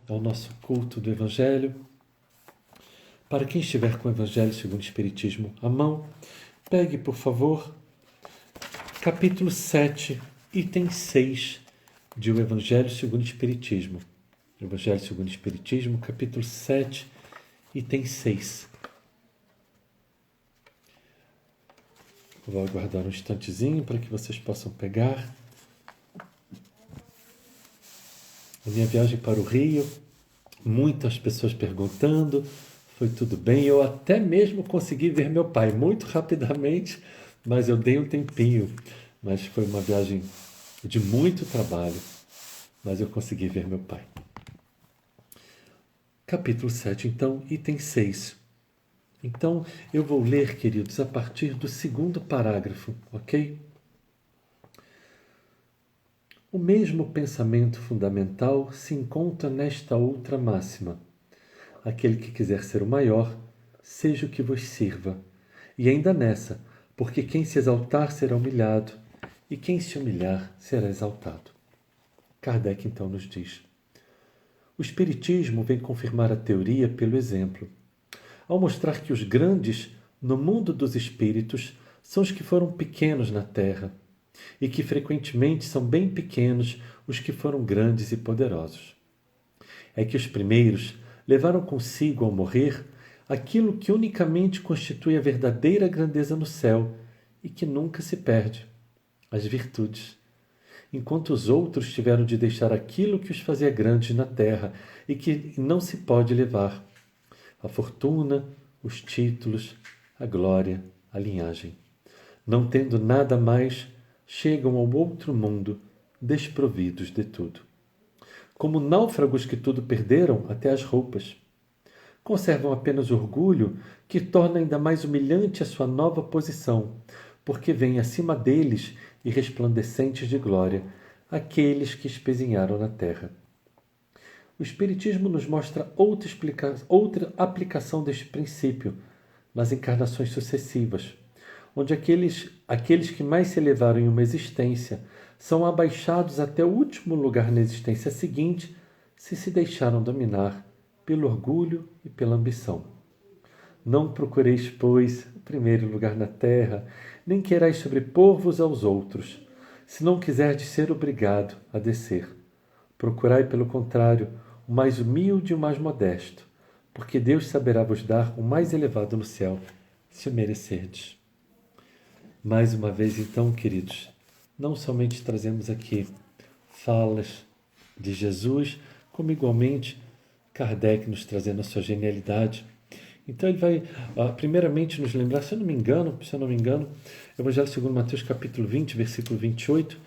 ao nosso culto do Evangelho. Para quem estiver com o Evangelho segundo o Espiritismo à mão, pegue, por favor, capítulo 7, item 6 de O Evangelho segundo o Espiritismo. Evangelho segundo o Espiritismo, capítulo 7, item 6. Vou aguardar um instantezinho para que vocês possam pegar. A minha viagem para o Rio, muitas pessoas perguntando, foi tudo bem. Eu até mesmo consegui ver meu pai muito rapidamente, mas eu dei um tempinho. Mas foi uma viagem de muito trabalho, mas eu consegui ver meu pai. Capítulo 7, então, item 6. Então, eu vou ler, queridos, a partir do segundo parágrafo, ok? O mesmo pensamento fundamental se encontra nesta outra máxima. Aquele que quiser ser o maior, seja o que vos sirva. E ainda nessa, porque quem se exaltar será humilhado, e quem se humilhar será exaltado. Kardec então nos diz: o Espiritismo vem confirmar a teoria pelo exemplo, ao mostrar que os grandes no mundo dos espíritos são os que foram pequenos na terra, e que frequentemente são bem pequenos os que foram grandes e poderosos. É que os primeiros levaram consigo ao morrer aquilo que unicamente constitui a verdadeira grandeza no céu e que nunca se perde, as virtudes, enquanto os outros tiveram de deixar aquilo que os fazia grandes na terra e que não se pode levar: a fortuna, os títulos, a glória, a linhagem. Não tendo nada mais, chegam ao outro mundo desprovidos de tudo. Como náufragos que tudo perderam, até as roupas. Conservam apenas orgulho, que torna ainda mais humilhante a sua nova posição, porque vêm acima deles e resplandecentes de glória aqueles que espezinharam na terra. O Espiritismo nos mostra outra aplicação deste princípio nas encarnações sucessivas, onde aqueles que mais se elevaram em uma existência são abaixados até o último lugar na existência seguinte, se deixaram dominar pelo orgulho e pela ambição. Não procureis, pois, o primeiro lugar na terra, nem querais sobrepor-vos aos outros, se não quiserdes ser obrigado a descer. Procurai, pelo contrário, o mais humilde e o mais modesto, porque Deus saberá vos dar o mais elevado no céu, se o merecerdes. Mais uma vez, então, queridos, não somente trazemos aqui falas de Jesus, como igualmente Kardec nos trazendo a sua genialidade. Então ele vai, primeiramente, nos lembrar, se eu não me engano, Evangelho segundo Mateus, capítulo 20, versículo 28,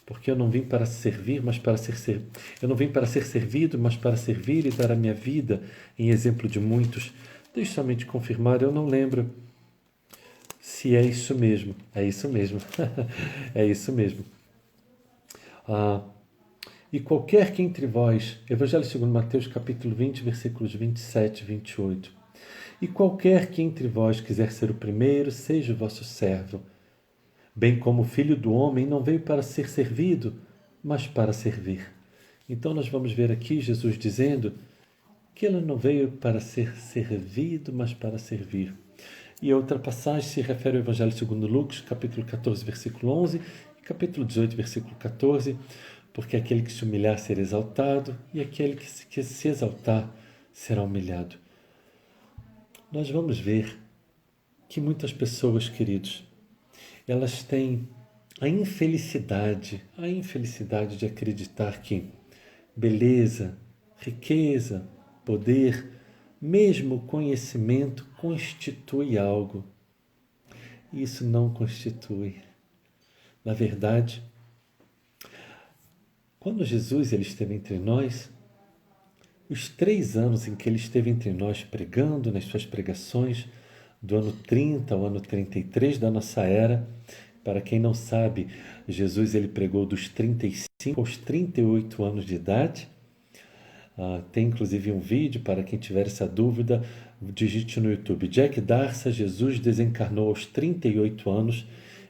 porque eu não vim para servir, mas para ser eu não vim para ser servido, mas para servir e dar a minha vida em exemplo de muitos. Deixe somente confirmar, eu não lembro se é isso mesmo. É isso mesmo. É isso mesmo. E qualquer que entre vós, Evangelho segundo Mateus, capítulo 20, versículos 27 e 28. E qualquer que entre vós quiser ser o primeiro, seja o vosso servo. Bem como o Filho do Homem não veio para ser servido, mas para servir. Então nós vamos ver aqui Jesus dizendo que ele não veio para ser servido, mas para servir. E a outra passagem se refere ao Evangelho segundo Lucas, capítulo 14, versículo 11, e capítulo 18, versículo 14, porque aquele que se humilhar será exaltado, e aquele que se exaltar será humilhado. Nós vamos ver que muitas pessoas, queridos, elas têm a infelicidade de acreditar que beleza, riqueza, poder, mesmo conhecimento constitui algo. Isso não constitui. Na verdade, quando Jesus ele esteve entre nós, os 3 anos em que ele esteve entre nós pregando nas suas pregações, do ano 30 ao ano 33 da nossa era, para quem não sabe, Jesus ele pregou dos 35 aos 38 anos de idade. Tem inclusive um vídeo, para quem tiver essa dúvida, digite no YouTube: Jack Darsa, Jesus desencarnou aos 38 anos.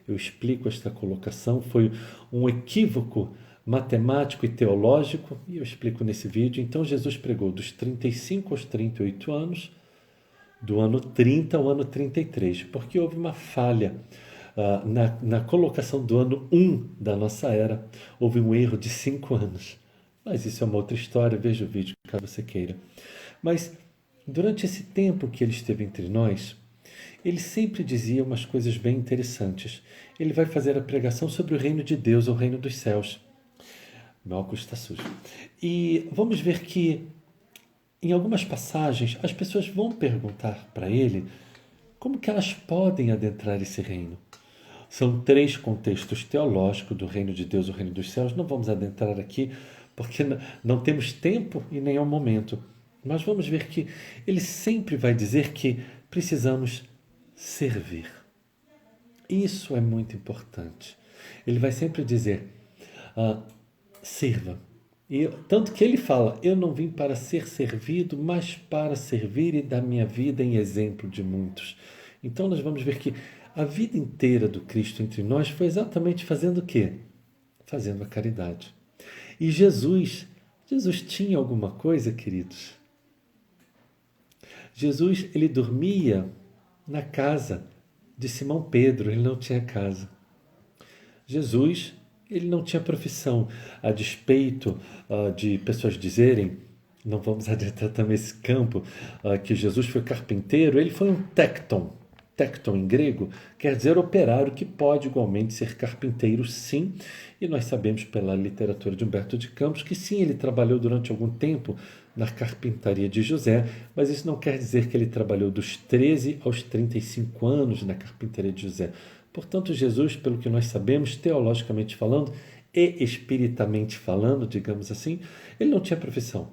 Eu explico esta colocação. Foi um equívoco matemático e teológico, e eu explico nesse vídeo. Então Jesus pregou dos 35 aos 38 anos, do ano 30 ao ano 33, porque houve uma falha na colocação do ano 1 da nossa era. Houve um erro de 5 anos. Mas isso é uma outra história, veja o vídeo caso você queira. Mas durante esse tempo que ele esteve entre nós, ele sempre dizia umas coisas bem interessantes. Ele vai fazer a pregação sobre o reino de Deus, o reino dos céus. Meu óculos está sujo. E vamos ver que em algumas passagens as pessoas vão perguntar para ele como que elas podem adentrar esse reino. São 3 contextos teológicos do reino de Deus, o reino dos céus. Não vamos adentrar aqui porque não temos tempo e nem é o momento. Mas vamos ver que ele sempre vai dizer que precisamos servir. Isso é muito importante. Ele vai sempre dizer, sirva. E tanto que ele fala, eu não vim para ser servido, mas para servir e dar minha vida em exemplo de muitos. Então nós vamos ver que a vida inteira do Cristo entre nós foi exatamente fazendo o quê? Fazendo a caridade. E Jesus tinha alguma coisa, queridos? Jesus, ele dormia na casa de Simão Pedro, ele não tinha casa. Jesus, ele não tinha profissão, a despeito de pessoas dizerem, não vamos adentrar também esse campo, que Jesus foi carpinteiro, ele foi um tecton. Tecton em grego quer dizer operário, que pode igualmente ser carpinteiro, sim. E nós sabemos pela literatura de Humberto de Campos que sim, ele trabalhou durante algum tempo na carpintaria de José, mas isso não quer dizer que ele trabalhou dos 13 aos 35 anos na carpintaria de José. Portanto, Jesus, pelo que nós sabemos, teologicamente falando e espiritamente falando, digamos assim, ele não tinha profissão.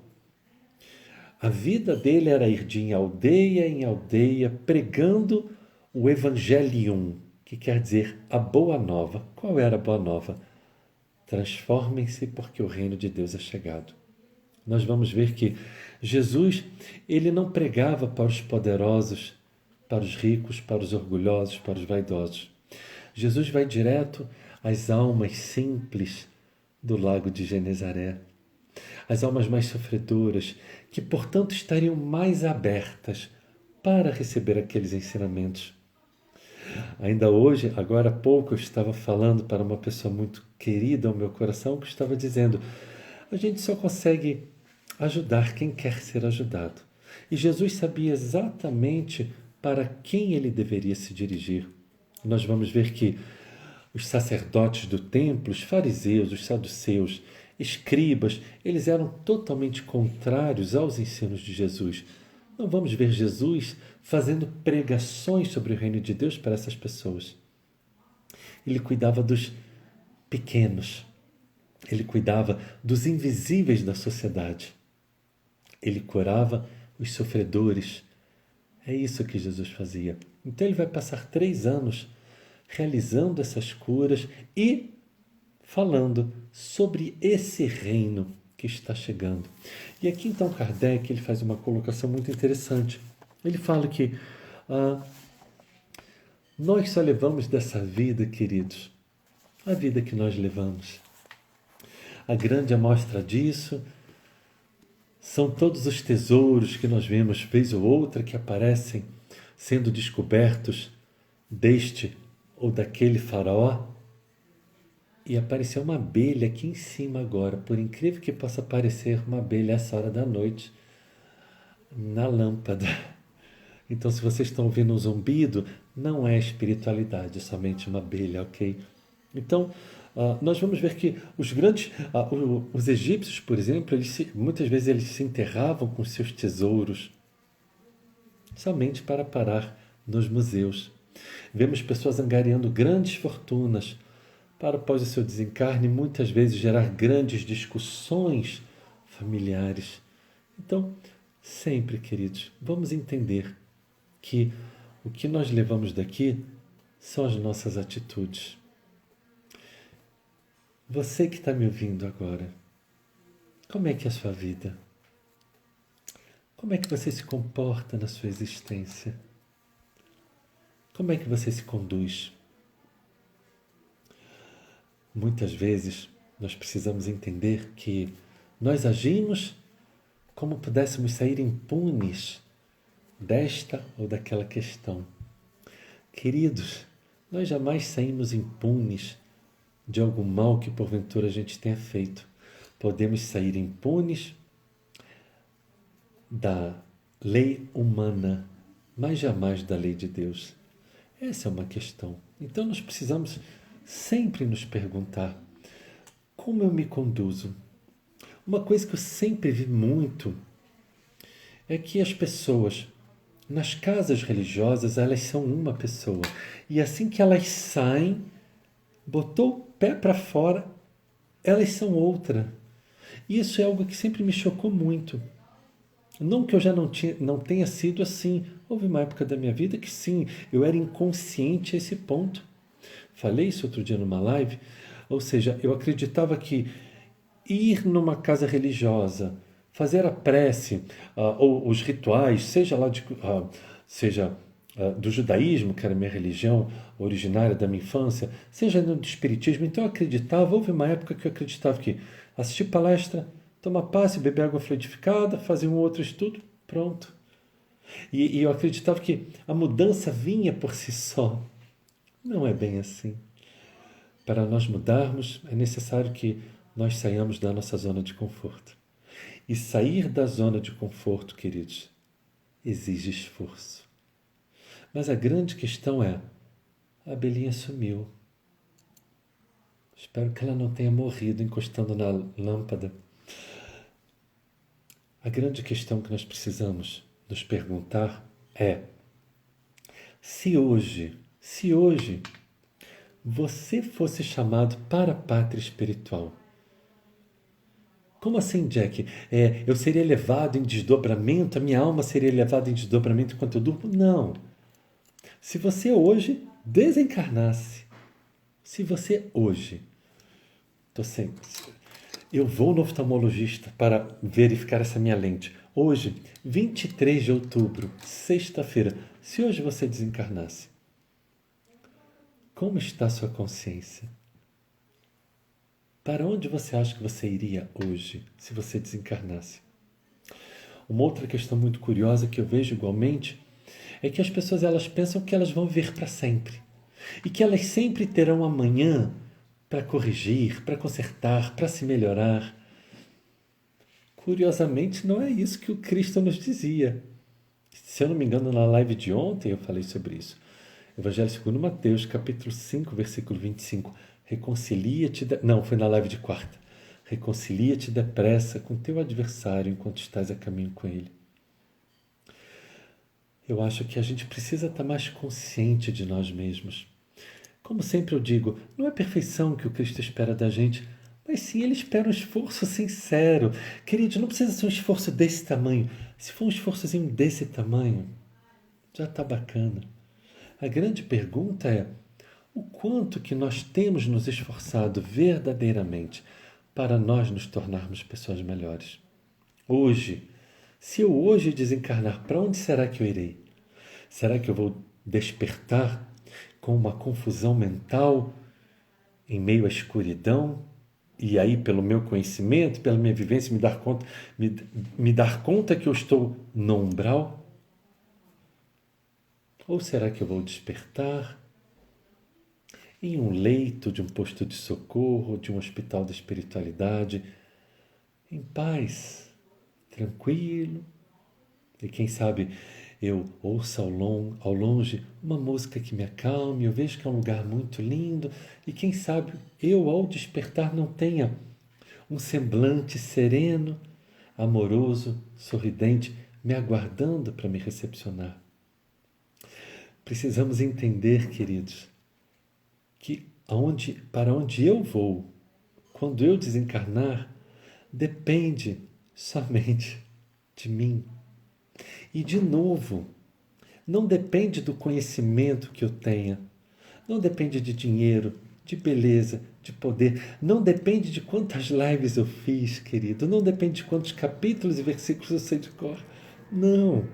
A vida dele era ir de em aldeia, pregando o Evangelium, que quer dizer a boa nova. Qual era a boa nova? Transformem-se porque o reino de Deus é chegado. Nós vamos ver que Jesus, ele não pregava para os poderosos, para os ricos, para os orgulhosos, para os vaidosos. Jesus vai direto às almas simples do lago de Genezaré, as almas mais sofredoras, que portanto estariam mais abertas para receber aqueles ensinamentos. Ainda hoje, agora há pouco, eu estava falando para uma pessoa muito querida ao meu coração, que estava dizendo, a gente só consegue ajudar quem quer ser ajudado. E Jesus sabia exatamente para quem ele deveria se dirigir. Nós vamos ver que os sacerdotes do templo, os fariseus, os saduceus, escribas, eles eram totalmente contrários aos ensinos de Jesus. Não vamos ver Jesus fazendo pregações sobre o reino de Deus para essas pessoas. Ele cuidava dos pequenos, ele cuidava dos invisíveis da sociedade. Ele curava os sofredores. É isso que Jesus fazia. Então ele vai passar 3 anos realizando essas curas e falando sobre esse reino que está chegando. E aqui então Kardec ele faz uma colocação muito interessante. Ele fala que nós só levamos dessa vida, queridos, a vida que nós levamos. A grande amostra disso são todos os tesouros que nós vemos, vez ou outra, que aparecem sendo descobertos deste ou daquele faraó. E apareceu uma abelha aqui em cima agora, por incrível que possa parecer, uma abelha essa hora da noite, na lâmpada. Então, se vocês estão ouvindo um zumbido, não é espiritualidade, é somente uma abelha, ok? Então, nós vamos ver que os egípcios, por exemplo, muitas vezes eles se enterravam com seus tesouros somente para parar nos museus. Vemos pessoas angariando grandes fortunas para, após o seu desencarne, muitas vezes gerar grandes discussões familiares. Então, sempre, queridos, vamos entender que o que nós levamos daqui são as nossas atitudes. Você que está me ouvindo agora, como é que é a sua vida? Como é que você se comporta na sua existência? Como é que você se conduz? Muitas vezes nós precisamos entender que nós agimos como pudéssemos sair impunes desta ou daquela questão. Queridos, nós jamais saímos impunes de algum mal que porventura a gente tenha feito. Podemos sair impunes da lei humana, mas jamais da lei de Deus. Essa é uma questão. Então nós precisamos sempre nos perguntar: como eu me conduzo? Uma coisa que eu sempre vi muito é que as pessoas nas casas religiosas, elas são uma pessoa, e assim que elas saem, botou o pé para fora, elas são outra. E isso é algo que sempre me chocou muito. Não que eu já não tenha sido assim. Houve uma época da minha vida que sim, eu era inconsciente a esse ponto. Falei isso outro dia numa live. Ou seja, eu acreditava que ir numa casa religiosa, fazer a prece, ou os rituais, seja do judaísmo, que era a minha religião originária da minha infância, seja do espiritismo. Então eu acreditava, houve uma época que eu acreditava que assistir palestra, tomar passe, beber água fluidificada, fazer um outro estudo, pronto. E eu acreditava que a mudança vinha por si só. Não é bem assim. Para nós mudarmos, é necessário que nós saiamos da nossa zona de conforto. E sair da zona de conforto, queridos, exige esforço. Mas a grande questão é, a abelhinha sumiu. Espero que ela não tenha morrido encostando na lâmpada. A grande questão que nós precisamos nos perguntar é: se hoje você fosse chamado para a pátria espiritual, como assim, Jack? Eu seria levado em desdobramento, a minha alma seria levada em desdobramento enquanto eu durmo? Não. Se você hoje desencarnasse, se você hoje, eu vou no oftalmologista para verificar essa minha lente. Hoje, 23 de outubro, sexta-feira, se hoje você desencarnasse, como está a sua consciência? Para onde você acha que você iria hoje, se você desencarnasse? Uma outra questão muito curiosa que eu vejo igualmente é que as pessoas elas pensam que elas vão viver para sempre e que elas sempre terão amanhã para corrigir, para consertar, para se melhorar. Curiosamente, não é isso que o Cristo nos dizia. Se eu não me engano, na live de ontem eu falei sobre isso. Evangelho segundo Mateus, capítulo 5, versículo 25. Reconcilia-te... Não, foi na live de quarta. Reconcilia-te depressa com teu adversário enquanto estás a caminho com ele. Eu acho que a gente precisa estar mais consciente de nós mesmos. Como sempre eu digo, não é perfeição que o Cristo espera da gente, mas sim, Ele espera um esforço sincero. Querido, não precisa ser um esforço desse tamanho. Se for um esforçozinho desse tamanho, já está bacana. A grande pergunta é, o quanto que nós temos nos esforçado verdadeiramente para nós nos tornarmos pessoas melhores? Hoje, se eu hoje desencarnar, para onde será que eu irei? Será que eu vou despertar com uma confusão mental em meio à escuridão? E aí, pelo meu conhecimento, pela minha vivência, me dar conta que eu estou no umbral? Ou será que eu vou despertar em um leito de um posto de socorro, de um hospital da espiritualidade, em paz, tranquilo? E quem sabe eu ouço ao longe uma música que me acalme, eu vejo que é um lugar muito lindo, e quem sabe eu, ao despertar, não tenha um semblante sereno, amoroso, sorridente, me aguardando para me recepcionar. Precisamos entender, queridos, que para onde eu vou, quando eu desencarnar, depende somente de mim. E, de novo, não depende do conhecimento que eu tenha, não depende de dinheiro, de beleza, de poder, não depende de quantas lives eu fiz, querido, não depende de quantos capítulos e versículos eu sei de cor. Não.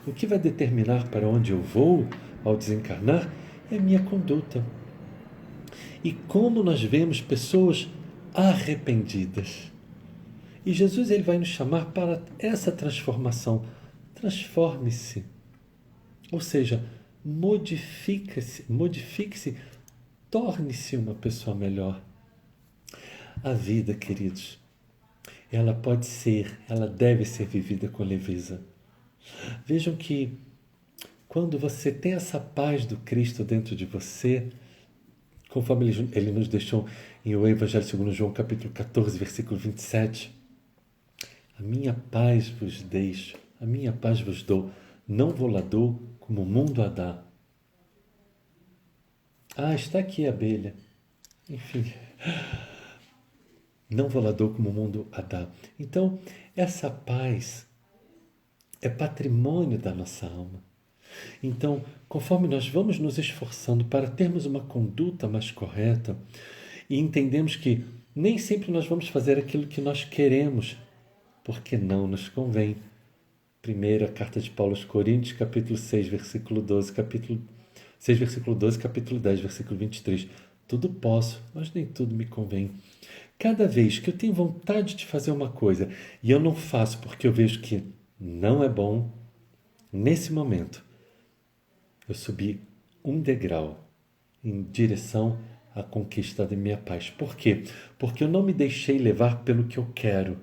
O que vai determinar para onde eu vou ao desencarnar é a minha conduta. E como nós vemos pessoas arrependidas. E Jesus ele vai nos chamar para essa transformação. Transforme-se. Ou seja, modifique-se, torne-se uma pessoa melhor. A vida, queridos, ela deve ser vivida com leveza. Vejam que quando você tem essa paz do Cristo dentro de você, conforme ele nos deixou em o Evangelho segundo João, capítulo 14, versículo 27, a minha paz vos deixo, a minha paz vos dou, não vou-la dou como o mundo a dá. Ah, está aqui a abelha. Enfim, não vou-la dou como o mundo a dá. Então, essa paz é patrimônio da nossa alma. Então, conforme nós vamos nos esforçando para termos uma conduta mais correta e entendemos que nem sempre nós vamos fazer aquilo que nós queremos, porque não nos convém. Primeira carta de Paulo aos Coríntios, capítulo 6, versículo 12, capítulo 6, versículo 12, capítulo 10, versículo 23. Tudo posso, mas nem tudo me convém. Cada vez que eu tenho vontade de fazer uma coisa e eu não faço porque eu vejo que não é bom, nesse momento eu subi um degrau em direção à conquista da minha paz. Por quê? Porque eu não me deixei levar pelo que eu quero,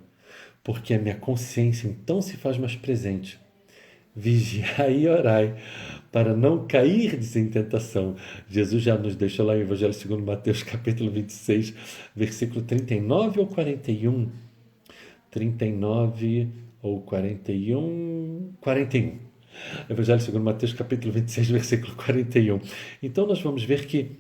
porque a minha consciência então se faz mais presente. Vigiai e orai, para não cairdes em tentação. Jesus já nos deixou lá em Evangelho segundo Mateus, capítulo 26, versículo 39 ou 41. 39 ou 41. 41. Evangelho segundo Mateus, capítulo 26, versículo 41. Então nós vamos ver que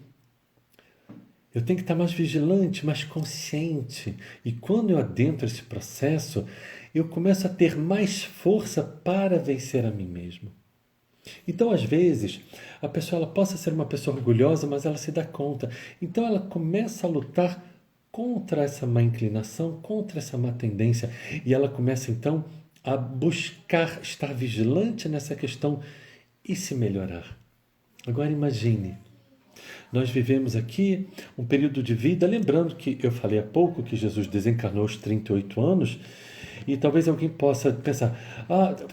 eu tenho que estar mais vigilante, mais consciente. E quando eu adentro esse processo, eu começo a ter mais força para vencer a mim mesmo. Então, às vezes, a pessoa ela possa ser uma pessoa orgulhosa, mas ela se dá conta. Então, ela começa a lutar contra essa má inclinação, contra essa má tendência. E ela começa, então, a buscar estar vigilante nessa questão e se melhorar. Agora, imagine. Nós vivemos aqui um período de vida, lembrando que eu falei há pouco que Jesus desencarnou aos 38 anos, e talvez alguém possa pensar,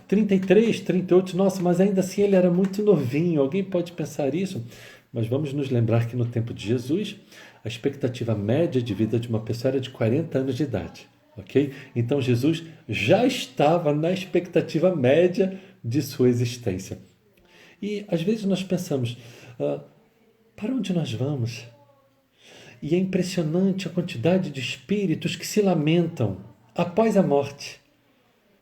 33, 38, nossa, mas ainda assim ele era muito novinho, alguém pode pensar isso? Mas vamos nos lembrar que no tempo de Jesus, a expectativa média de vida de uma pessoa era de 40 anos de idade, ok? Então Jesus já estava na expectativa média de sua existência. E às vezes nós pensamos, para onde nós vamos? E é impressionante a quantidade de espíritos que se lamentam após a morte.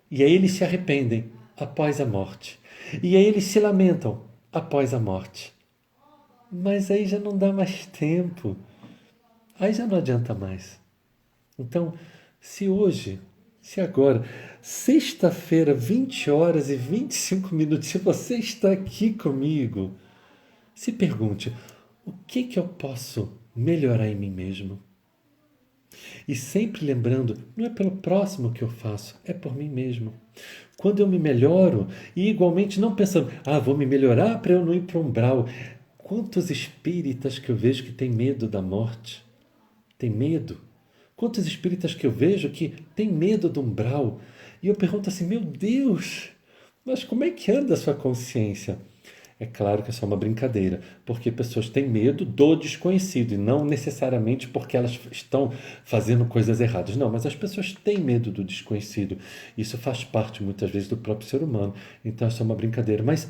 E aí eles se arrependem após a morte. E aí eles se lamentam após a morte. Mas aí já não dá mais tempo. Aí já não adianta mais. Então, se agora, sexta-feira, 20 horas e 25 minutos, se você está aqui comigo, se pergunte, o que eu posso melhorar em mim mesmo? E sempre lembrando, não é pelo próximo que eu faço, é por mim mesmo. Quando eu me melhoro, e igualmente não pensando, vou me melhorar para eu não ir para o umbral. Quantos espíritas que eu vejo que têm medo da morte? Tem medo? Quantos espíritas que eu vejo que têm medo do umbral? E eu pergunto assim, meu Deus, mas como é que anda a sua consciência? É claro que é só uma brincadeira, porque pessoas têm medo do desconhecido e não necessariamente porque elas estão fazendo coisas erradas. Não, mas as pessoas têm medo do desconhecido. Isso faz parte muitas vezes do próprio ser humano. Então é só uma brincadeira. Mas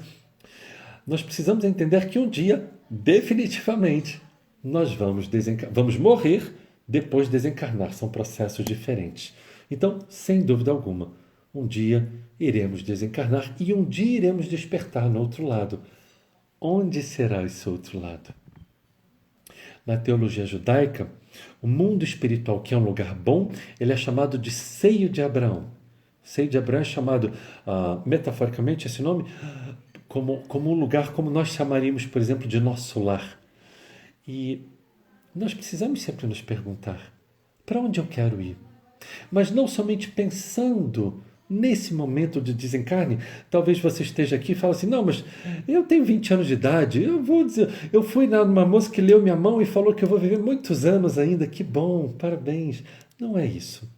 nós precisamos entender que um dia, definitivamente, nós vamos morrer depois de desencarnar. São processos diferentes. Então, sem dúvida alguma, um dia iremos desencarnar e um dia iremos despertar no outro lado. Onde será esse outro lado? Na teologia judaica, o mundo espiritual, que é um lugar bom, ele é chamado de seio de Abraão. Seio de Abraão é chamado, metaforicamente, esse nome, como um lugar como nós chamaríamos, por exemplo, de nosso lar. E nós precisamos sempre nos perguntar, para onde eu quero ir? Mas não somente pensando Nesse momento de desencarne, talvez você esteja aqui e fale assim, não, mas eu tenho 20 anos de idade, eu fui numa moça que leu minha mão e falou que eu vou viver muitos anos ainda, que bom, parabéns. Não é isso.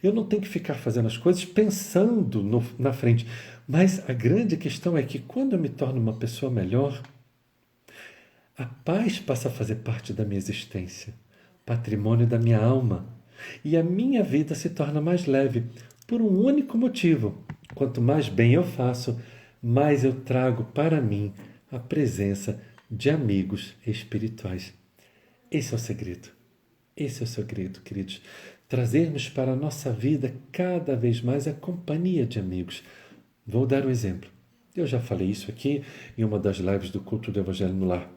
Eu não tenho que ficar fazendo as coisas pensando na frente. Mas a grande questão é que quando eu me torno uma pessoa melhor, a paz passa a fazer parte da minha existência, patrimônio da minha alma. E a minha vida se torna mais leve, por um único motivo. Quanto mais bem eu faço, mais eu trago para mim a presença de amigos espirituais. Esse é o segredo. Esse é o segredo, queridos. Trazermos para a nossa vida cada vez mais a companhia de amigos. Vou dar um exemplo. Eu já falei isso aqui em uma das lives do Culto do Evangelho no Lar.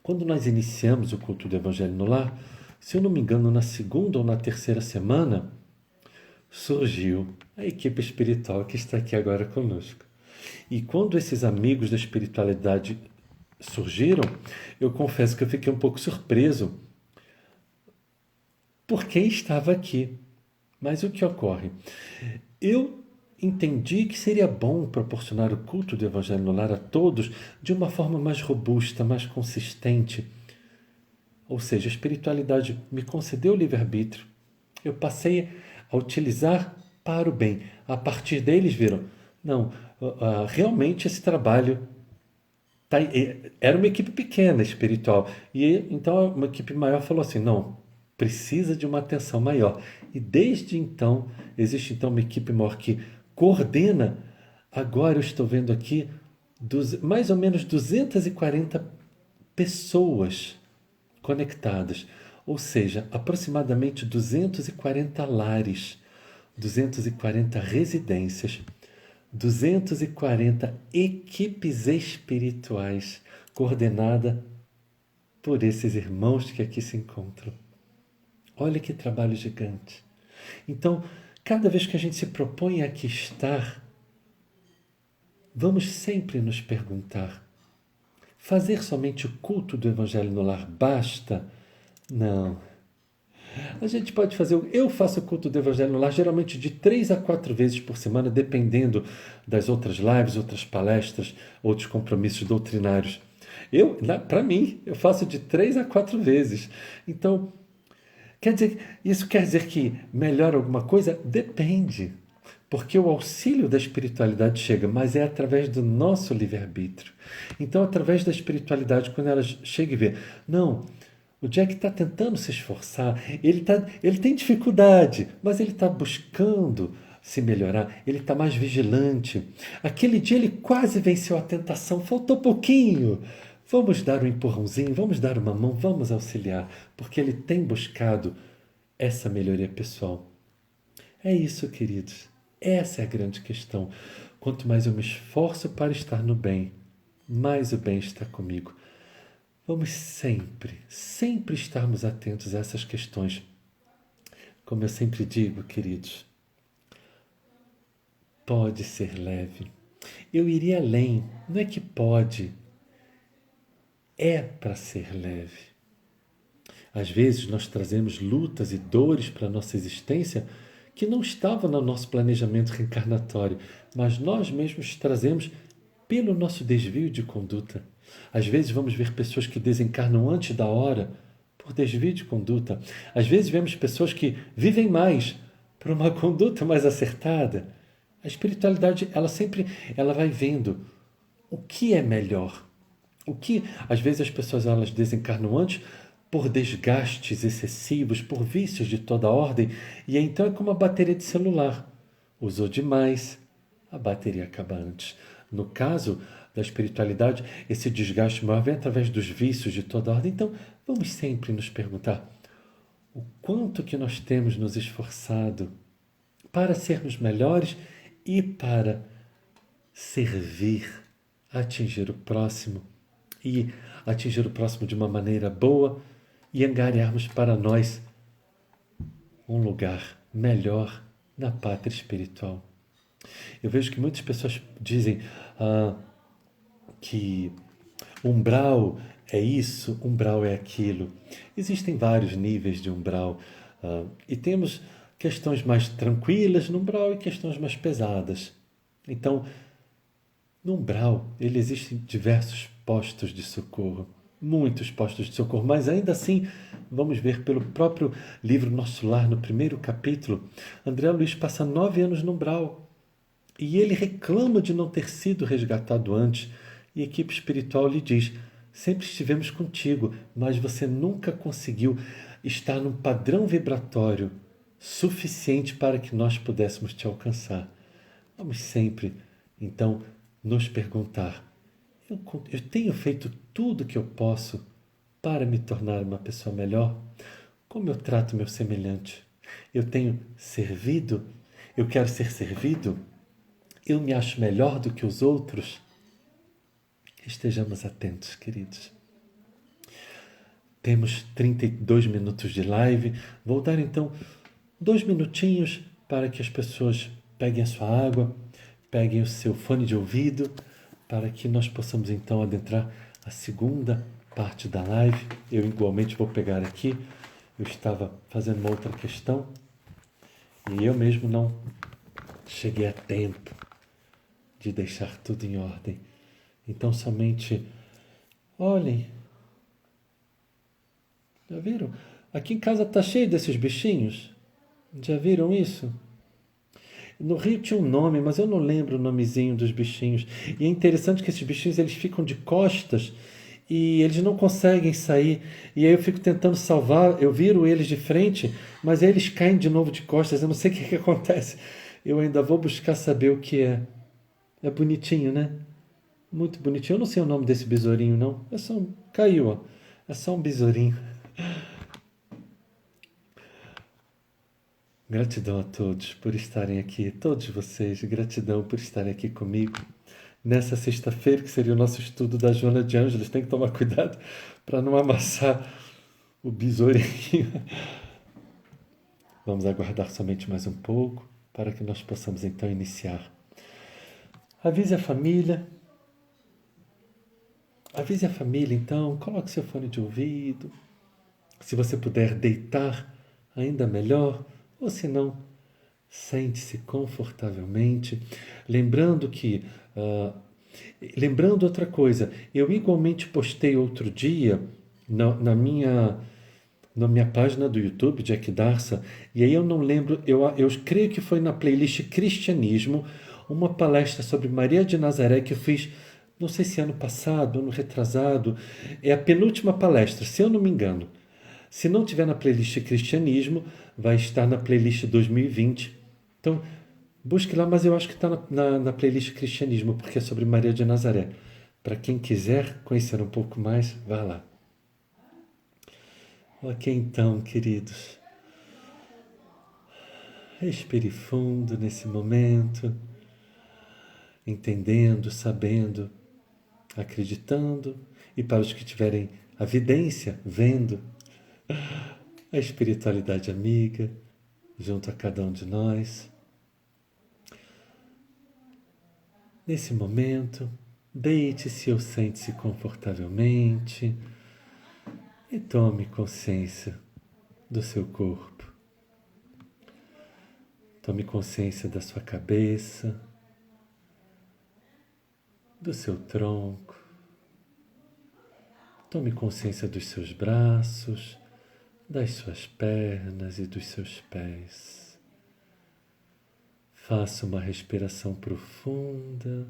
Quando nós iniciamos o Culto do Evangelho no Lar, se eu não me engano, na segunda ou na terceira semana, surgiu a equipe espiritual que está aqui agora conosco. E quando esses amigos da espiritualidade surgiram, eu confesso que eu fiquei um pouco surpreso por quem estava aqui. Mas o que ocorre? Eu entendi que seria bom proporcionar o culto do Evangelho no Lar a todos de uma forma mais robusta, mais consistente. Ou seja, a espiritualidade me concedeu o livre-arbítrio. Eu passei a utilizar para o bem. A partir deles viram, não, realmente esse trabalho era uma equipe pequena espiritual. E então uma equipe maior falou assim, não, precisa de uma atenção maior. E desde então, existe então uma equipe maior que coordena. Agora eu estou vendo aqui mais ou menos 240 pessoas conectadas, ou seja, aproximadamente 240 lares, 240 residências, 240 equipes espirituais coordenada por esses irmãos que aqui se encontram. Olha que trabalho gigante. Então, cada vez que a gente se propõe a aqui estar, vamos sempre nos perguntar: fazer somente o culto do Evangelho no Lar basta? Não. A gente pode fazer. Eu faço o culto do Evangelho no Lar geralmente de 3 a 4 vezes por semana, dependendo das outras lives, outras palestras, outros compromissos doutrinários. Para mim, eu faço de 3 a 4 vezes. Então, isso quer dizer que melhora alguma coisa? Depende. Porque o auxílio da espiritualidade chega, mas é através do nosso livre-arbítrio. Então, através da espiritualidade, quando ela chega e vê, não, o Jack está tentando se esforçar, ele tem dificuldade, mas ele está buscando se melhorar, ele está mais vigilante. Aquele dia ele quase venceu a tentação, faltou pouquinho. Vamos dar um empurrãozinho, vamos dar uma mão, vamos auxiliar, porque ele tem buscado essa melhoria pessoal. É isso, queridos. Essa é a grande questão. Quanto mais eu me esforço para estar no bem, mais o bem está comigo. Vamos sempre, sempre estarmos atentos a essas questões. Como eu sempre digo, queridos, pode ser leve. Eu iria além. Não é que pode, é para ser leve. Às vezes nós trazemos lutas e dores para a nossa existência que não estavam no nosso planejamento reencarnatório, mas nós mesmos trazemos pelo nosso desvio de conduta. Às vezes vamos ver pessoas que desencarnam antes da hora por desvio de conduta. Às vezes vemos pessoas que vivem mais por uma conduta mais acertada. A espiritualidade, ela vai vendo o que é melhor. Às vezes as pessoas elas desencarnam antes por desgastes excessivos, por vícios de toda ordem, e então é como a bateria de celular. Usou demais, a bateria acaba antes. No caso da espiritualidade, esse desgaste maior vem através dos vícios de toda ordem. Então, vamos sempre nos perguntar o quanto que nós temos nos esforçado para sermos melhores e para servir, atingir o próximo e atingir o próximo de uma maneira boa e angariarmos para nós um lugar melhor na pátria espiritual. Eu vejo que muitas pessoas dizem que umbral é isso, umbral é aquilo. Existem vários níveis de umbral e temos questões mais tranquilas no umbral e questões mais pesadas. Então, no umbral, ele existem diversos postos de socorro, muitos postos de socorro, mas ainda assim, vamos ver pelo próprio livro Nosso Lar, no primeiro capítulo, André Luiz passa 9 anos no umbral e ele reclama de não ter sido resgatado antes. E a equipe espiritual lhe diz: sempre estivemos contigo, mas você nunca conseguiu estar num padrão vibratório suficiente para que nós pudéssemos te alcançar. Vamos sempre, então, nos perguntar: eu tenho feito tudo o que eu posso para me tornar uma pessoa melhor? Como eu trato meu semelhante? Eu tenho servido? Eu quero ser servido? Eu me acho melhor do que os outros? Estejamos atentos, queridos. Temos 32 minutos de live. Vou dar então 2 minutinhos para que as pessoas peguem a sua água, peguem o seu fone de ouvido, para que nós possamos então adentrar a segunda parte da live. Eu igualmente vou pegar aqui. Eu estava fazendo uma outra questão e eu mesmo não cheguei a tempo de deixar tudo em ordem. Então somente olhem. Já viram? Aqui em casa está cheio desses bichinhos. Já viram isso? No Rio tinha um nome, mas eu não lembro o nomezinho dos bichinhos. E é interessante que esses bichinhos eles ficam de costas e eles não conseguem sair. E aí eu fico tentando salvar, eu viro eles de frente, mas aí eles caem de novo de costas. Eu não sei o que acontece. Eu ainda vou buscar saber o que é. É bonitinho, né? Muito bonitinho. Eu não sei o nome desse besourinho, não. É só um... Caiu, ó. É só um besourinho. Gratidão a todos por estarem aqui, todos vocês, gratidão por estarem aqui comigo. Nessa sexta-feira, que seria o nosso estudo da Joana de Ângeles, tem que tomar cuidado para não amassar o besourinho. Vamos aguardar somente mais um pouco para que nós possamos então iniciar. Avise a família. Avise a família então, coloque seu fone de ouvido. Se você puder deitar, ainda melhor, ou se não, sente-se confortavelmente, lembrando que, lembrando outra coisa, eu igualmente postei outro dia na minha página do YouTube, Jack Darsa, e aí eu não lembro, eu creio que foi na playlist Cristianismo, uma palestra sobre Maria de Nazaré que eu fiz, não sei se ano passado, ano retrasado, é a penúltima palestra, se eu não me engano. Se não tiver na playlist Cristianismo, vai estar na playlist 2020. Então, busque lá, mas eu acho que está na playlist Cristianismo, porque é sobre Maria de Nazaré. Para quem quiser conhecer um pouco mais, vá lá. Ok, então, queridos. Respire fundo nesse momento, entendendo, sabendo, acreditando, e para os que tiverem a vidência, vendo a espiritualidade amiga junto a cada um de nós. Nesse momento, deite-se ou sente-se confortavelmente e tome consciência do seu corpo. Tome consciência da sua cabeça, do seu tronco. Tome consciência dos seus braços, das suas pernas e dos seus pés. Faça uma respiração profunda.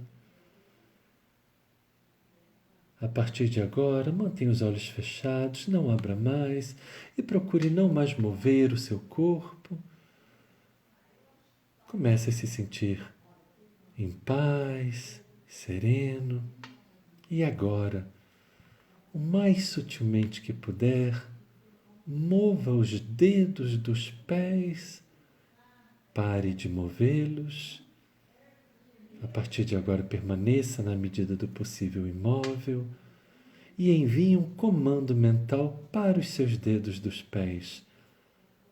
A partir de agora, mantenha os olhos fechados, não abra mais e procure não mais mover o seu corpo. Comece a se sentir em paz, sereno. E agora, o mais sutilmente que puder, mova os dedos dos pés, pare de movê-los. A partir de agora, permaneça na medida do possível imóvel e envie um comando mental para os seus dedos dos pés.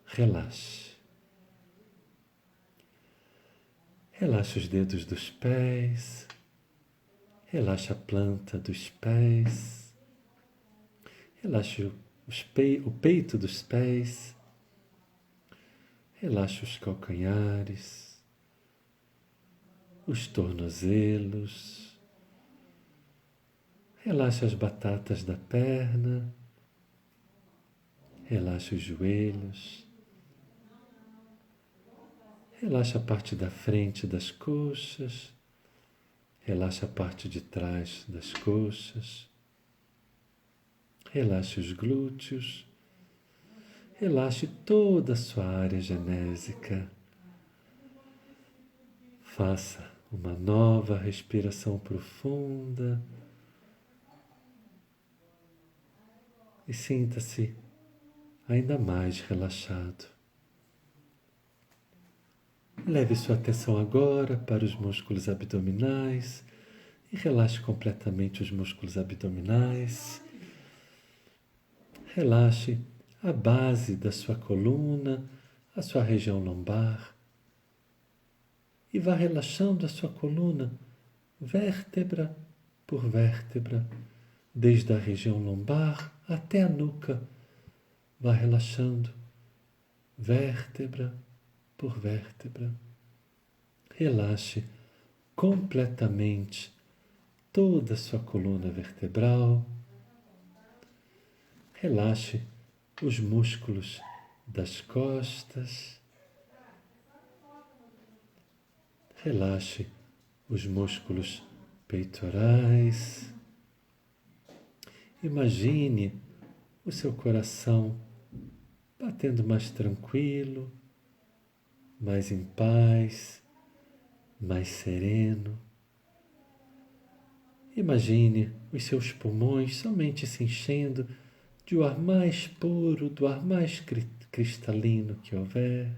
Relaxe. Relaxe os dedos dos pés. Relaxe a planta dos pés. Relaxe o peito dos pés. Relaxa os calcanhares, os tornozelos, relaxa as batatas da perna, relaxa os joelhos, relaxa a parte da frente das coxas, relaxa a parte de trás das coxas, relaxa os glúteos, relaxe toda a sua área genésica. Faça uma nova respiração profunda e sinta-se ainda mais relaxado. Leve sua atenção agora para os músculos abdominais e relaxe completamente os músculos abdominais. Relaxe a base da sua coluna, a sua região lombar. E vá relaxando a sua coluna, vértebra por vértebra, desde a região lombar até a nuca. Vá relaxando, vértebra por vértebra. Relaxe completamente toda a sua coluna vertebral. Relaxe os músculos das costas. Relaxe os músculos peitorais. Imagine o seu coração batendo mais tranquilo, mais em paz, mais sereno. Imagine os seus pulmões somente se enchendo de o ar mais puro, do ar mais cristalino que houver.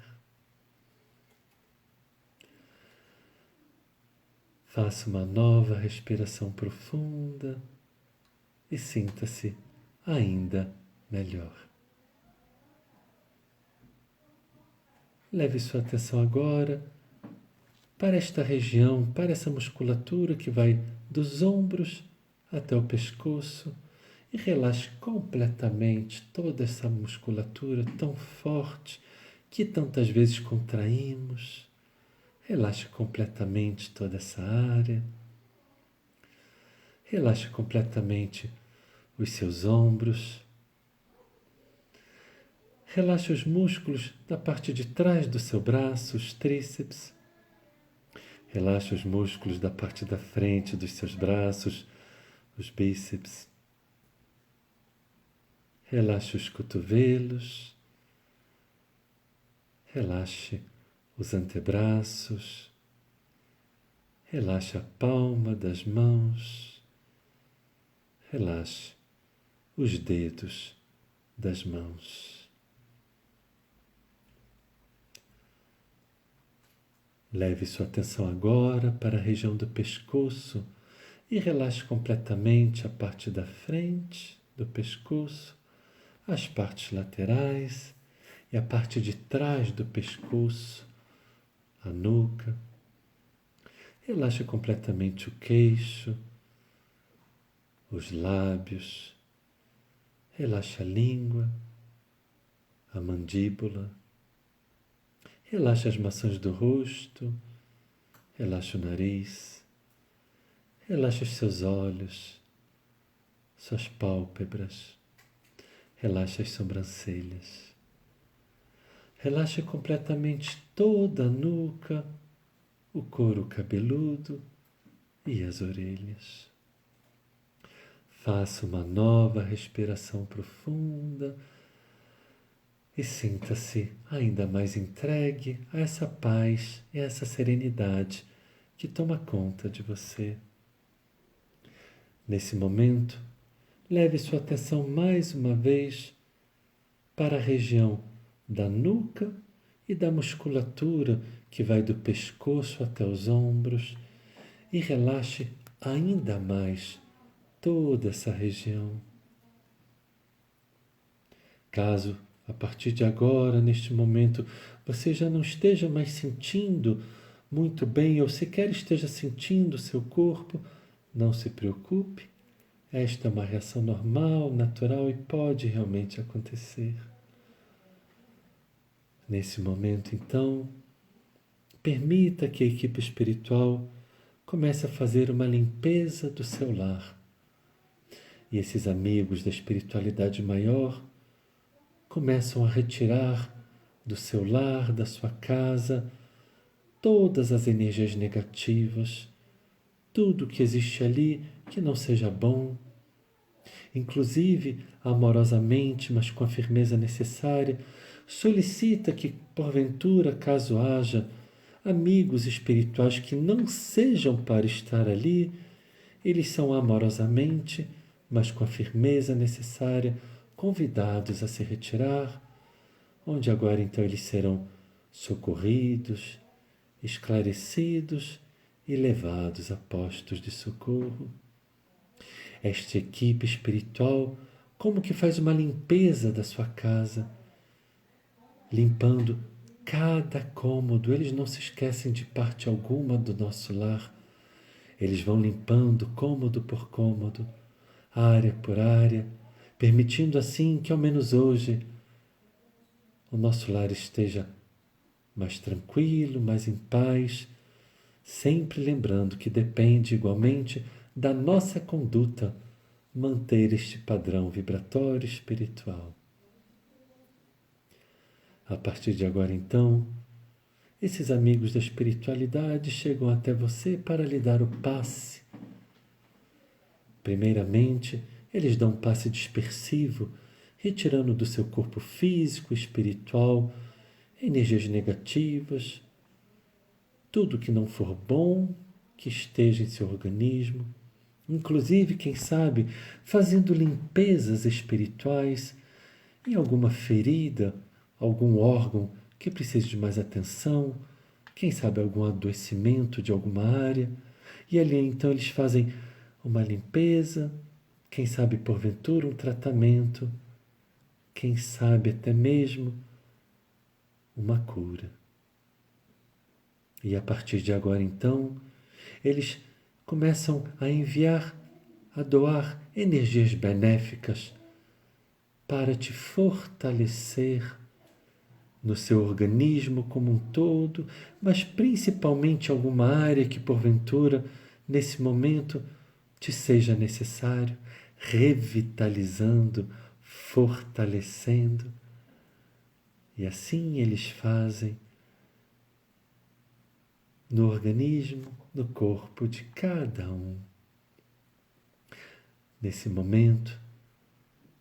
Faça uma nova respiração profunda e sinta-se ainda melhor. Leve sua atenção agora para esta região, para essa musculatura que vai dos ombros até o pescoço e relaxe completamente toda essa musculatura tão forte que tantas vezes contraímos. Relaxe completamente toda essa área. Relaxe completamente os seus ombros. Relaxe os músculos da parte de trás do seu braço, os tríceps. Relaxe os músculos da parte da frente dos seus braços, os bíceps. Relaxe os cotovelos. Relaxe os antebraços. Relaxe a palma das mãos. Relaxe os dedos das mãos. Leve sua atenção agora para a região do pescoço e relaxe completamente a parte da frente do pescoço, as partes laterais e a parte de trás do pescoço, a nuca. Relaxe completamente o queixo, os lábios. Relaxe a língua, a mandíbula. Relaxe as maçãs do rosto, relaxe o nariz, relaxe os seus olhos, suas pálpebras, relaxe as sobrancelhas. Relaxe completamente toda a nuca, o couro cabeludo e as orelhas. Faça uma nova respiração profunda e sinta-se ainda mais entregue a essa paz e a essa serenidade que toma conta de você. Nesse momento, leve sua atenção mais uma vez para a região da nuca e da musculatura que vai do pescoço até os ombros e relaxe ainda mais toda essa região. Caso a partir de agora, neste momento, você já não esteja mais sentindo muito bem ou sequer esteja sentindo o seu corpo, não se preocupe. Esta é uma reação normal, natural e pode realmente acontecer. Nesse momento, então, permita que a equipe espiritual comece a fazer uma limpeza do seu lar. E esses amigos da espiritualidade maior começam a retirar do seu lar, da sua casa, todas as energias negativas, tudo que existe ali que não seja bom, inclusive amorosamente, mas com a firmeza necessária, solicita que, porventura, caso haja amigos espirituais que não sejam para estar ali, eles são amorosamente, mas com a firmeza necessária, convidados a se retirar, onde agora então eles serão socorridos, esclarecidos e levados a postos de socorro. Esta equipe espiritual como que faz uma limpeza da sua casa, limpando cada cômodo. Eles não se esquecem de parte alguma do nosso lar. Eles vão limpando cômodo por cômodo, área por área, permitindo assim que ao menos hoje o nosso lar esteja mais tranquilo, mais em paz, sempre lembrando que depende igualmente da nossa conduta manter este padrão vibratório espiritual. A partir de agora, então, esses amigos da espiritualidade chegam até você para lhe dar o passe. Primeiramente, eles dão um passe dispersivo, retirando do seu corpo físico, espiritual, energias negativas, tudo que não for bom que esteja em seu organismo, inclusive, quem sabe, fazendo limpezas espirituais em alguma ferida, algum órgão que precise de mais atenção, quem sabe algum adoecimento de alguma área, e ali então eles fazem uma limpeza, quem sabe porventura um tratamento, quem sabe até mesmo uma cura. E a partir de agora então, eles começam a enviar, a doar energias benéficas para te fortalecer no seu organismo como um todo, mas principalmente alguma área que porventura, nesse momento, te seja necessário, revitalizando, fortalecendo. E assim eles fazem no organismo, no corpo de cada um. Nesse momento,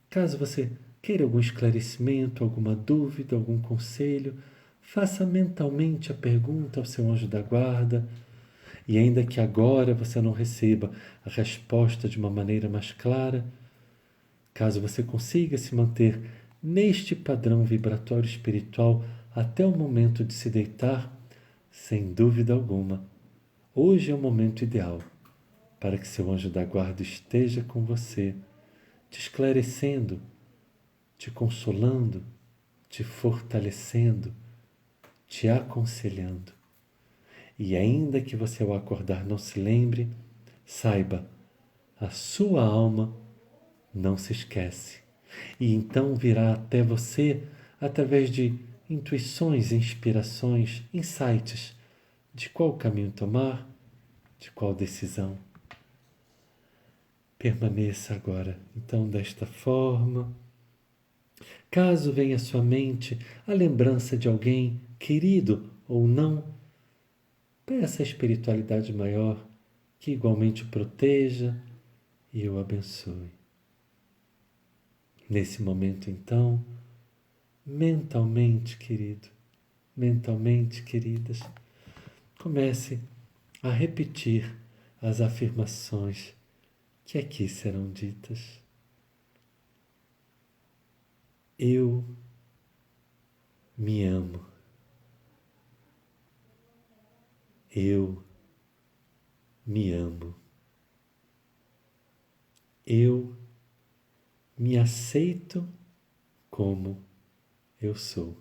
caso você queira algum esclarecimento, alguma dúvida, algum conselho, faça mentalmente a pergunta ao seu anjo da guarda, e ainda que agora você não receba a resposta de uma maneira mais clara, caso você consiga se manter neste padrão vibratório espiritual até o momento de se deitar, sem dúvida alguma, hoje é o momento ideal para que seu anjo da guarda esteja com você, te esclarecendo, te consolando, te fortalecendo, te aconselhando. E ainda que você ao acordar não se lembre, saiba, a sua alma não se esquece. E então virá até você através de intuições, inspirações, insights de qual caminho tomar, de qual decisão. Permaneça agora, então, desta forma. Caso venha à sua mente a lembrança de alguém, querido ou não, peça à espiritualidade maior que igualmente o proteja e o abençoe. Nesse momento, então, mentalmente, querido, mentalmente, queridas, comece a repetir as afirmações que aqui serão ditas. Eu me amo. Eu me amo. Eu me aceito como eu sou.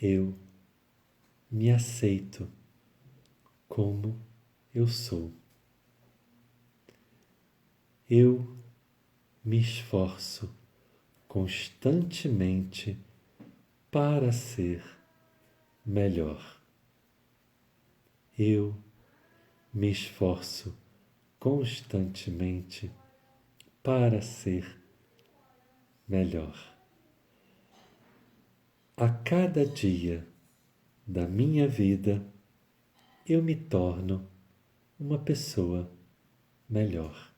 Eu me aceito como eu sou. Eu me esforço constantemente para ser melhor. Eu me esforço constantemente para ser melhor. A cada dia da minha vida, eu me torno uma pessoa melhor.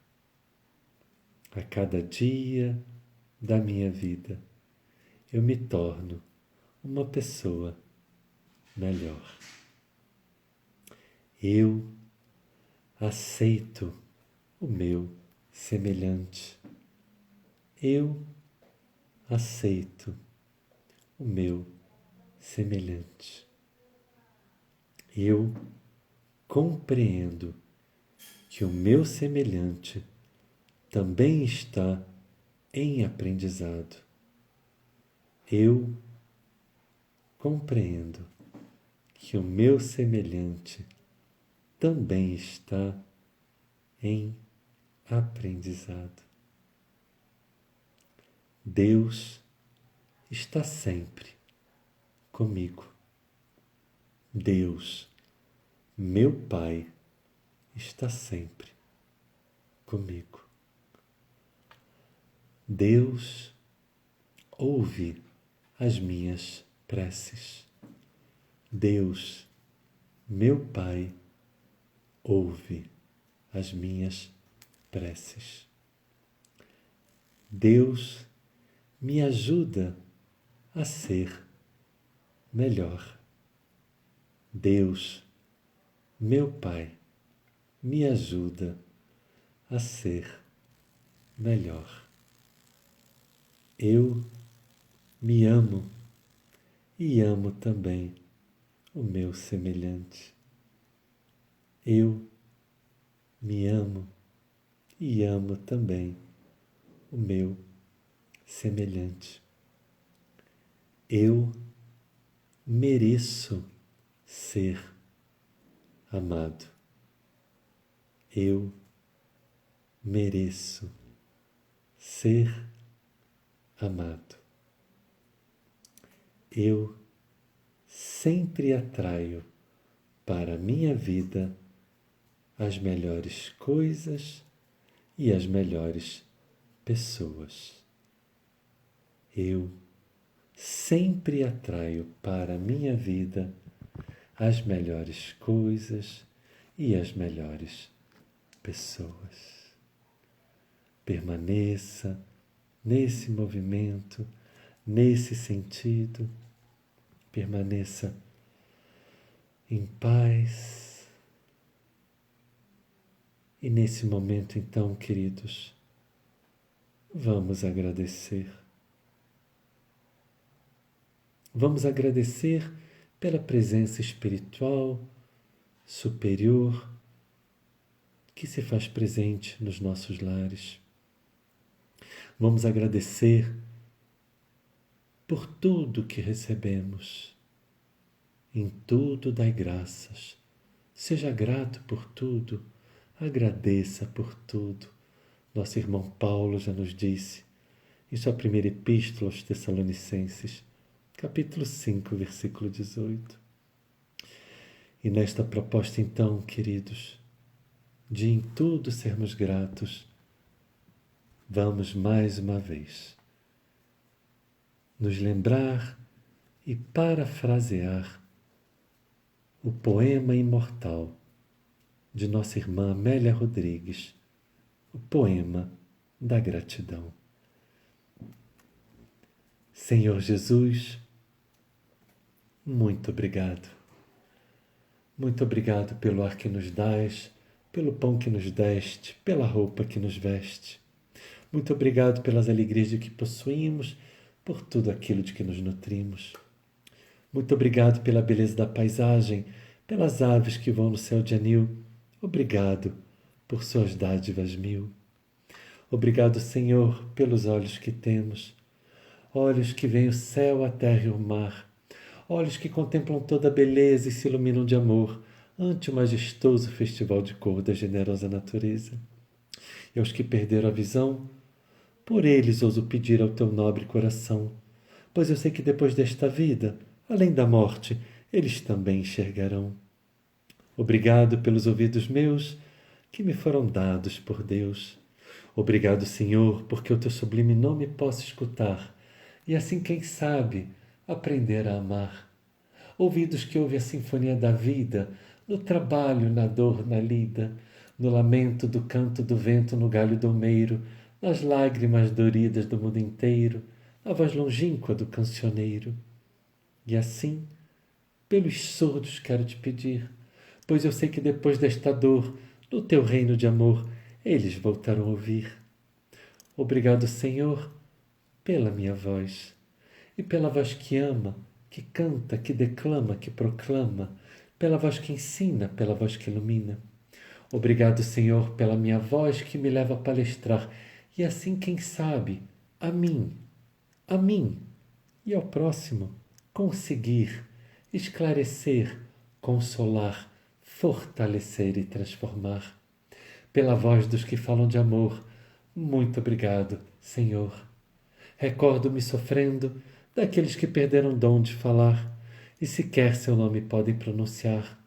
A cada dia da minha vida, eu me torno uma pessoa melhor. Eu aceito o meu semelhante. Eu aceito o meu semelhante. Eu compreendo que o meu semelhante também está em aprendizado. Eu compreendo que o meu semelhante também está em aprendizado. Deus está sempre comigo. Deus, meu Pai, está sempre comigo. Deus ouve as minhas preces. Deus, meu Pai, ouve as minhas preces. Deus me ajuda a ser melhor. Deus, meu Pai, me ajuda a ser melhor. Eu me amo e amo também o meu semelhante. Eu me amo e amo também o meu semelhante. Eu mereço ser amado. Eu mereço ser amado. Eu sempre atraio para a minha vida as melhores coisas e as melhores pessoas. Eu sempre atraio para a minha vida as melhores coisas e as melhores pessoas. Permaneça nesse movimento, nesse sentido. Permaneça em paz. E nesse momento, então, queridos, vamos agradecer. Vamos agradecer pela presença espiritual superior que se faz presente nos nossos lares. Vamos agradecer por tudo que recebemos. Em tudo dai graças. Seja grato por tudo, agradeça por tudo. Nosso irmão Paulo já nos disse, em sua primeira epístola aos Tessalonicenses, capítulo 5, versículo 18. E nesta proposta então, queridos, de em tudo sermos gratos, vamos mais uma vez nos lembrar e parafrasear o poema imortal de nossa irmã Amélia Rodrigues, o poema da gratidão. Senhor Jesus, muito obrigado. Muito obrigado pelo ar que nos dás, pelo pão que nos deste, pela roupa que nos veste. Muito obrigado pelas alegrias de que possuímos, por tudo aquilo de que nos nutrimos. Muito obrigado pela beleza da paisagem, pelas aves que voam no céu de anil. Obrigado por suas dádivas mil. Obrigado, Senhor, pelos olhos que temos, olhos que veem o céu, a terra e o mar, olhos que contemplam toda a beleza e se iluminam de amor ante o majestoso festival de cor da generosa natureza. E aos que perderam a visão, por eles ouso pedir ao teu nobre coração, pois eu sei que depois desta vida, além da morte, eles também enxergarão. Obrigado pelos ouvidos meus, que me foram dados por Deus. Obrigado, Senhor, porque o teu sublime nome posso escutar, e assim, quem sabe, aprender a amar. Ouvidos que ouvem a sinfonia da vida, no trabalho, na dor, na lida, no lamento do canto do vento no galho domeiro, nas lágrimas doridas do mundo inteiro, na voz longínqua do cancioneiro. E assim, pelos surdos quero te pedir, pois eu sei que depois desta dor, no teu reino de amor, eles voltarão a ouvir. Obrigado, Senhor, pela minha voz, e pela voz que ama, que canta, que declama, que proclama, pela voz que ensina, pela voz que ilumina. Obrigado, Senhor, pela minha voz que me leva a palestrar, e assim, quem sabe, a mim e ao próximo, conseguir esclarecer, consolar, fortalecer e transformar. Pela voz dos que falam de amor, muito obrigado, Senhor. Recordo-me sofrendo daqueles que perderam o dom de falar e sequer seu nome podem pronunciar.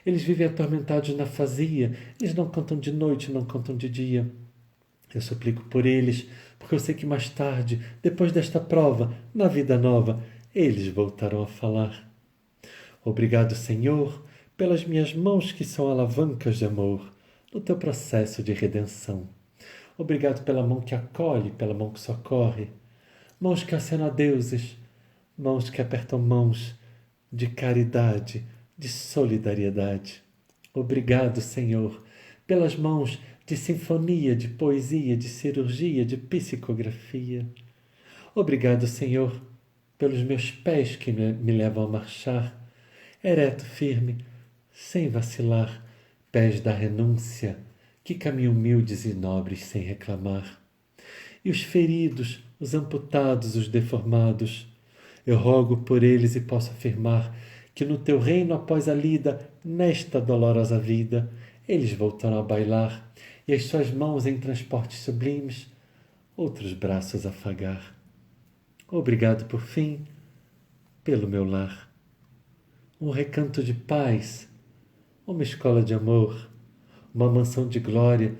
Eles vivem atormentados na fazia, eles não cantam de noite, não cantam de dia. Eu suplico por eles, porque eu sei que mais tarde, depois desta prova, na vida nova, eles voltarão a falar. Obrigado, Senhor, pelas minhas mãos que são alavancas de amor no teu processo de redenção. Obrigado pela mão que acolhe, pela mão que socorre, mãos que acenam a deuses, mãos que apertam mãos de caridade, de solidariedade. Obrigado, Senhor, pelas mãos de sinfonia, de poesia, de cirurgia, de psicografia. Obrigado, Senhor, pelos meus pés que me levam a marchar, ereto, firme, sem vacilar, pés da renúncia, que caminham humildes e nobres sem reclamar. E os feridos, os amputados, os deformados, eu rogo por eles e posso afirmar que no teu reino após a lida, nesta dolorosa vida, eles voltarão a bailar, e as suas mãos em transportes sublimes, outros braços afagar. Obrigado por fim, pelo meu lar. Um recanto de paz, uma escola de amor, uma mansão de glória,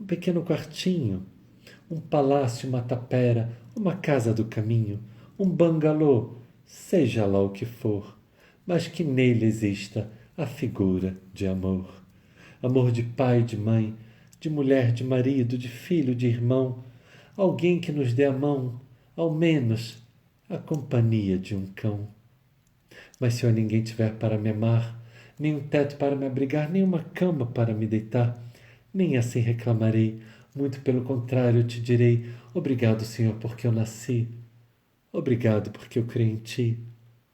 um pequeno quartinho, um palácio, uma tapera, uma casa do caminho, um bangalô, seja lá o que for, mas que nele exista a figura de amor. Amor de pai, de mãe, de mulher, de marido, de filho, de irmão, alguém que nos dê a mão, ao menos a companhia de um cão. Mas se eu ninguém tiver para me amar, nem um teto para me abrigar, nem uma cama para me deitar, nem assim reclamarei, muito pelo contrário, eu te direi: obrigado, Senhor, porque eu nasci. Obrigado porque eu creio em ti,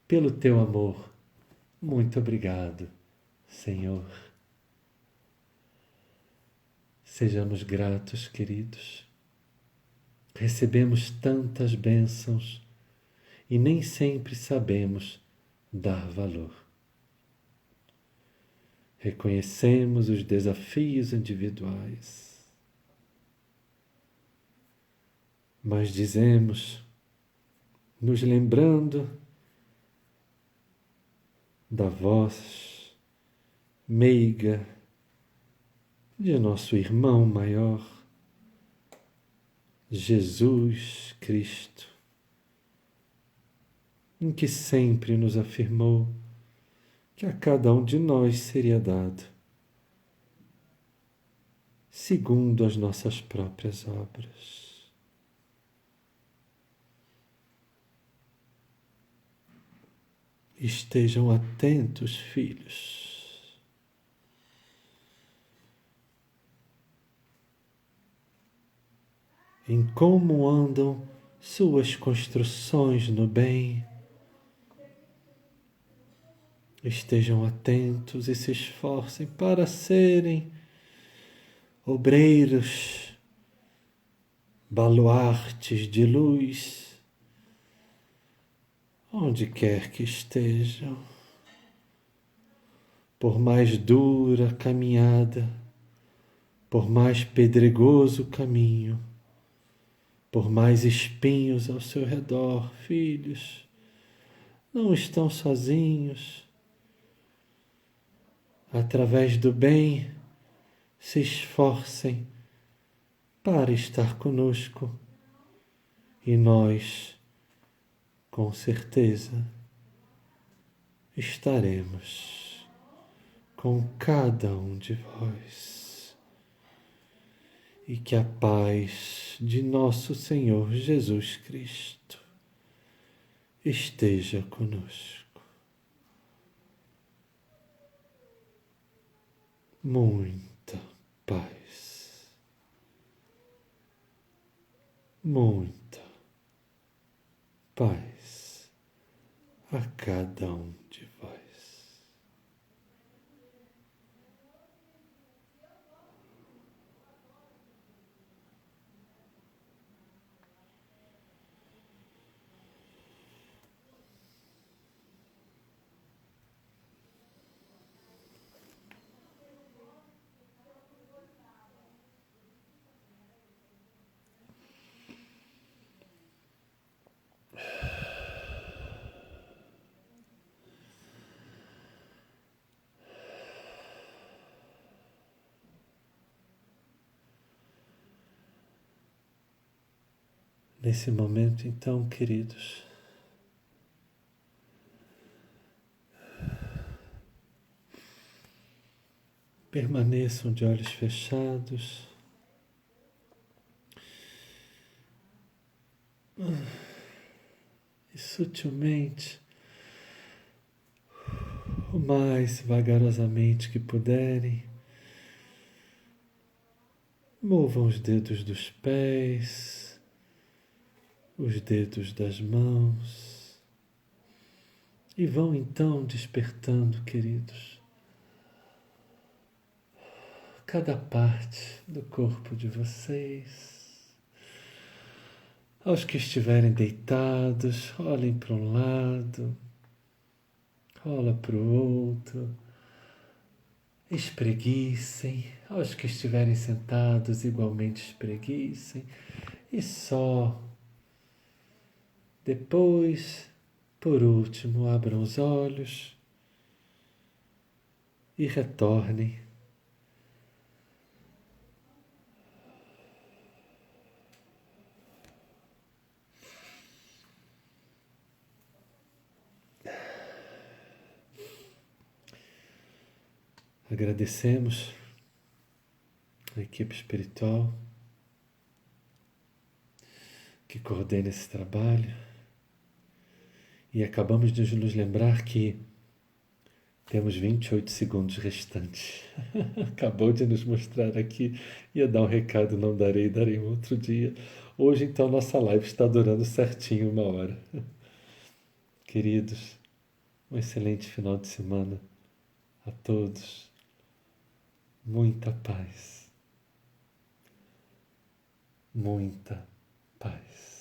pelo teu amor. Muito obrigado, Senhor. Sejamos gratos, queridos. Recebemos tantas bênçãos e nem sempre sabemos dar valor. Reconhecemos os desafios individuais, mas dizemos, nos lembrando da voz meiga de nosso irmão maior, Jesus Cristo, em que sempre nos afirmou que a cada um de nós seria dado, segundo as nossas próprias obras. Estejam atentos, filhos. Em como andam suas construções no bem. Estejam atentos e se esforcem para serem obreiros, baluartes de luz, onde quer que estejam. Por mais dura a caminhada, por mais pedregoso o caminho, por mais espinhos ao seu redor, filhos, não estão sozinhos. Através do bem, se esforcem para estar conosco e nós, com certeza, estaremos com cada um de vós. E que a paz de nosso Senhor Jesus Cristo esteja conosco. Muita paz. Muita paz a cada um de vós. Nesse momento, então, queridos, permaneçam de olhos fechados. E sutilmente, o mais vagarosamente que puderem, movam os dedos dos pés, os dedos das mãos, e vão então despertando, queridos, cada parte do corpo de vocês. Aos que estiverem deitados, olhem para um lado, rola para o outro, espreguicem. Aos que estiverem sentados, igualmente espreguicem. E só depois, por último, abram os olhos e retornem. Agradecemos a equipe espiritual que coordena esse trabalho e acabamos de nos lembrar que temos 28 segundos restantes. Acabou de nos mostrar aqui. Ia dar um recado, não darei, darei um outro dia. Hoje, então, nossa live está durando certinho 1 hora. Queridos, um excelente final de semana a todos. Muita paz. Muita paz.